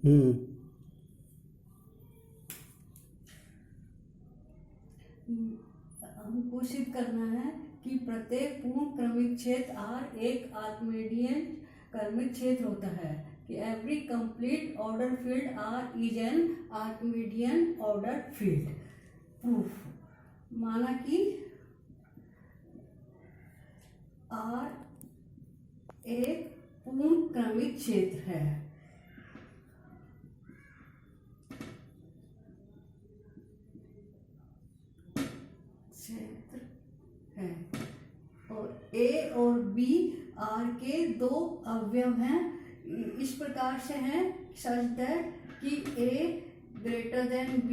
हमको सिद्ध करना है कि प्रत्येक पूर्ण क्रमिक क्षेत्र R एक आर्किमिडीयन क्रमिक क्षेत्र होता है, कि every complete order field R is an Archimedean order field. Proof, माना कि R एक पूर्ण क्रमिक क्षेत्र है। और A और B R के दो अवयव हैं, इस प्रकार से हैं सच दैट कि A greater than B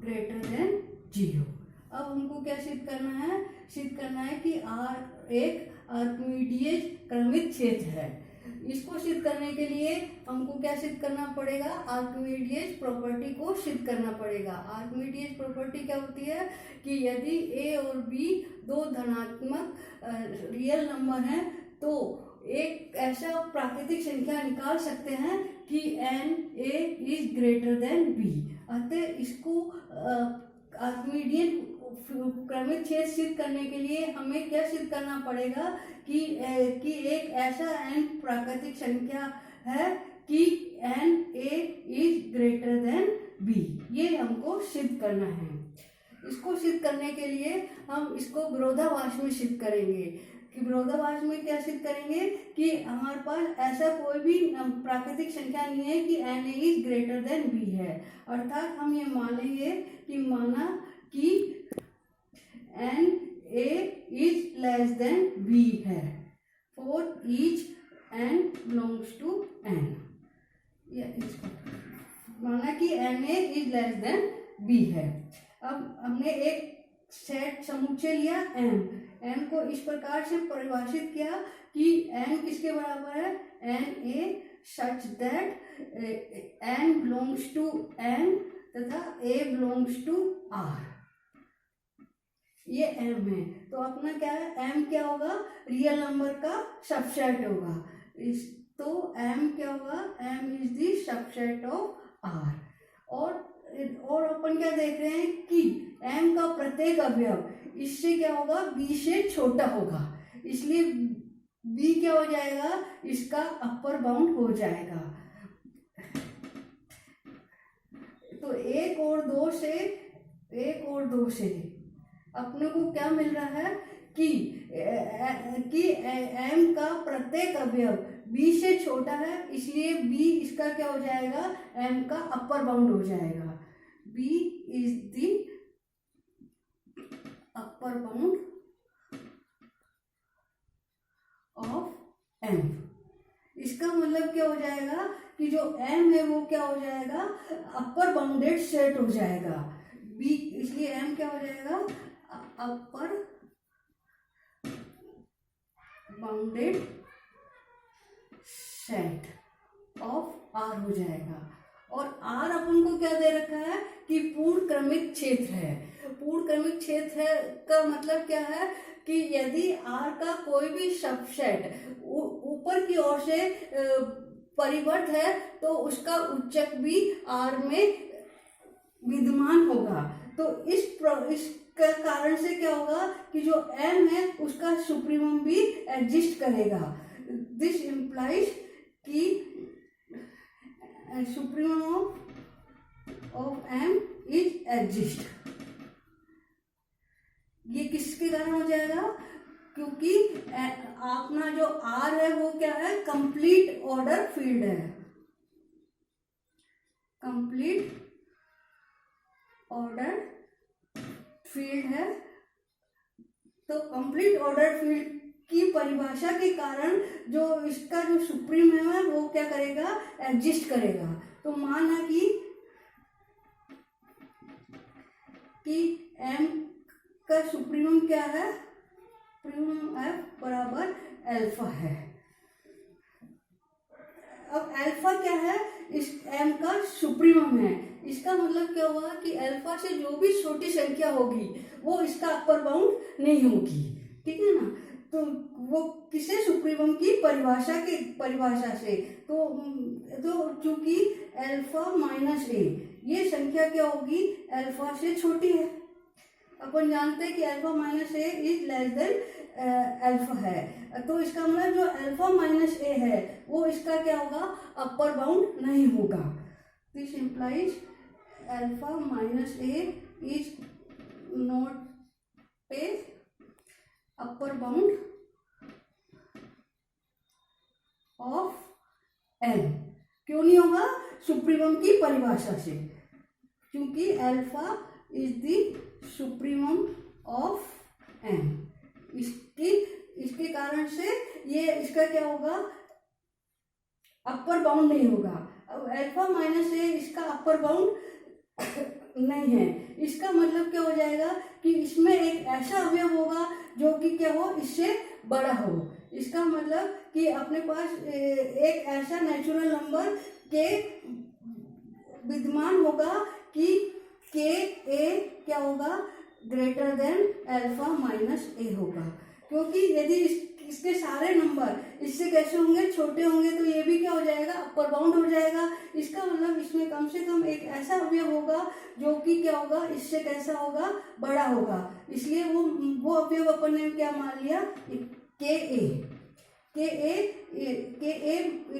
greater than 0। अब हमको क्या सिद्ध करना है? सिद्ध करना है कि R एक आर्किमिडीयन क्रमिक क्षेत्र है। इसको सिद्ध करने के लिए हमको क्या सिद्ध करना पड़ेगा? आर्किमिडीज प्रॉपर्टी को सिद्ध करना पड़ेगा। आर्किमिडीज प्रॉपर्टी क्या होती है कि यदि A और B दो धनात्मक रियल नंबर हैं तो एक ऐसा प्राकृतिक संख्या निकाल सकते हैं कि NA is greater then B। अतः इसको आर्किमिडीयन क्रमिक क्षेत्र सिद्ध करने के लिए हमें क्या सिद्ध करना पड़ेगा कि एक ऐसा n प्राकृतिक संख्या है कि NA is greater then B। ये हमको सिद्ध करना है। इसको सिद्ध करने के लिए हम इसको विरोधाभास में सिद्ध करेंगे। कि विरोधाभास में क्या सिद्ध करेंगे कि हमारे पास ऐसा कोई भी प्राकृतिक संख्या नहीं है कि NA is greater then B है। अर्थात हम ये मानेंगे कि माना कि NA is less than B है for each n belongs to n। माना कि NA is less than B है। अब हमने एक सेट समुच्चय लिया m को इस प्रकार से परिभाषित किया कि n किसके बराबर है? NA such that n belongs to n तथा A belongs to R। ये m है। तो अपना क्या है? m क्या होगा? रियल नंबर का सबसेट होगा। तो m क्या होगा? m is the subset of R। और अपन क्या देख रहे हैं कि m का प्रत्येक अवयव इससे क्या होगा? B से छोटा होगा, इसलिए B क्या हो जाएगा? इसका अपर बाउंड हो जाएगा। तो एक और दो से अपने को क्या मिल रहा है कि m का प्रत्येक अवयव B से छोटा है, इसलिए B इसका क्या हो जाएगा? m का अपर बाउंड हो जाएगा। B is the upper bound of m। इसका मतलब क्या हो जाएगा कि जो m है वो क्या हो जाएगा? अपर बाउंडेड सेट हो जाएगा। B इसलिए m क्या हो जाएगा? अपर बाउंडेड सेट ऑफ R हो जाएगा। और R अपन को क्या दे रखा है कि पूर्ण क्रमिक क्षेत्र है। पूर्ण क्रमिक क्षेत्र है का मतलब क्या है कि यदि R का कोई भी सबसेट ऊपर की ओर से परिवर्त है तो उसका उच्चक भी R में विद्यमान होगा। तो इस कारण से क्या होगा कि जो m है उसका सुप्रीमम भी एग्जिस्ट करेगा। दिस इम्प्लाइज कि supremum of m is exist. ये किसके कारण हो जाएगा? क्योंकि अपना जो R है वो क्या है? कंप्लीट ऑर्डर फील्ड है। कंप्लीट ऑर्डर फील्ड है। तो कंप्लीट ऑर्डर फील्ड की परिभाषा के कारण जो इसका जो सुप्रीम है वो क्या करेगा? एग्जिस्ट करेगा। तो माना कि m का सुप्रीमम क्या है? सुप्रीमम f बराबर अल्फा है। अब अल्फा क्या है? इस m का सुप्रीमम है। इसका मतलब क्या हुआ कि अल्फा से जो भी छोटी संख्या होगी वो इसका अपर बाउंड नहीं होगी। ठीक है ना? तो वो किसे, सुप्रीमम की परिभाषा से। तो चूंकि अल्फा माइनस ए ये संख्या क्या होगी, अल्फा से छोटी है। अपन जानते हैं कि alpha minus A is less than alpha है, तो इसका मतलब जो अल्फा माइनस ए है वो इसका क्या होगा, अपर बाउंड नहीं होगा। This implies alpha minus A is not a upper bound of N. क्यों नहीं होगा, सुप्रीमम की परिभाषा से, क्योंकि alpha is the supremum of N. इसके कारण से ये इसका क्या होगा, अपर बाउंड नहीं होगा। अल्फा माइनस ए इसका अपर बाउंड नहीं है। इसका मतलब क्या हो जाएगा कि इसमें एक ऐसा अवयव होगा जो कि क्या हो, इससे बड़ा हो। इसका मतलब कि अपने पास एक ऐसा नेचुरल नंबर के विद्यमान होगा कि के ए क्या होगा, ग्रेटर देन अल्फा माइनस ए होगा। क्योंकि यदि इसके सारे नंबर इससे कैसे होंगे, छोटे होंगे, तो ये भी क्या हो जाएगा, अपर बाउंड हो जाएगा। इसका मतलब इसमें कम से कम एक ऐसा अवयव होगा जो कि क्या होगा, इससे कैसा होगा, बड़ा होगा। इसलिए वो अवयव अपन ने क्या मान लिया, के ए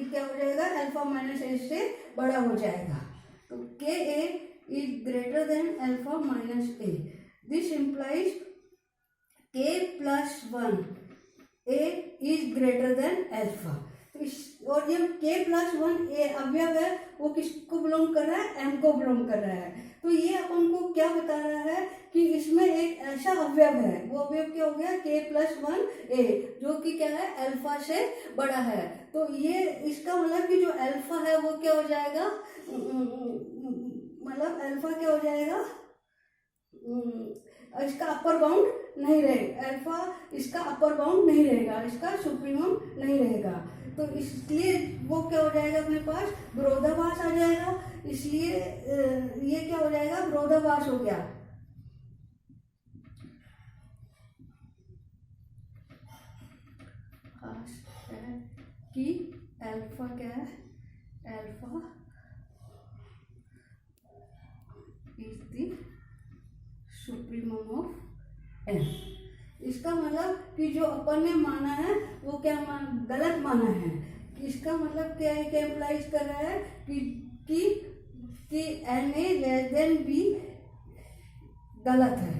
क्या हो जाएगा, अल्फा माइनस ए से बड़ा हो जाएगा। तो k a is greater than alpha minus a. This implies k plus 1 a is greater than alpha. और ये k प्लस 1 a अवयव है वो किसको बिलोंग कर रहा है, m को बिलोंग कर रहा है। तो ये अपन को क्या बता रहा है कि इसमें एक ऐसा अवयव है, वो अवयव क्या हो गया, k प्लस 1 a, जो कि क्या है, अल्फा से बड़ा है। तो ये इसका मतलब कि जो अल्फा है वो क्या हो जाएगा, मतलब अल्फा क्या हो जाएगा, इसका अपर बाउंड नहीं रहेगा। अल्फा इसका अपर बाउंड नहीं रहेगा, इसका सुप्रीमम नहीं रहेगा। तो इसलिए वो क्या हो जाएगा, अपने पास विरोधाभास आ जाएगा। इसलिए ये क्या हो जाएगा, विरोधाभास हो गया। है कि अल्फा क्या है, alpha is the supremum of N. इसका मतलब कि जो अपन ने माना है वो क्या गलत माना है। इसका मतलब क्या है, क्या इम्प्लाइज कर रहा है कि N A less than B गलत है,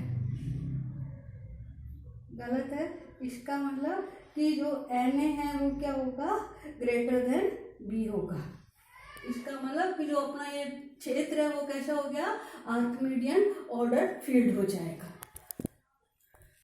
गलत है। इसका मतलब कि जो एन ए है वो क्या होगा, ग्रेटर देन बी होगा। इसका मतलब कि जो अपना ये क्षेत्र है वो कैसा हो गया, आर्किमिडियन ऑर्डर फील्ड हो जाएगा।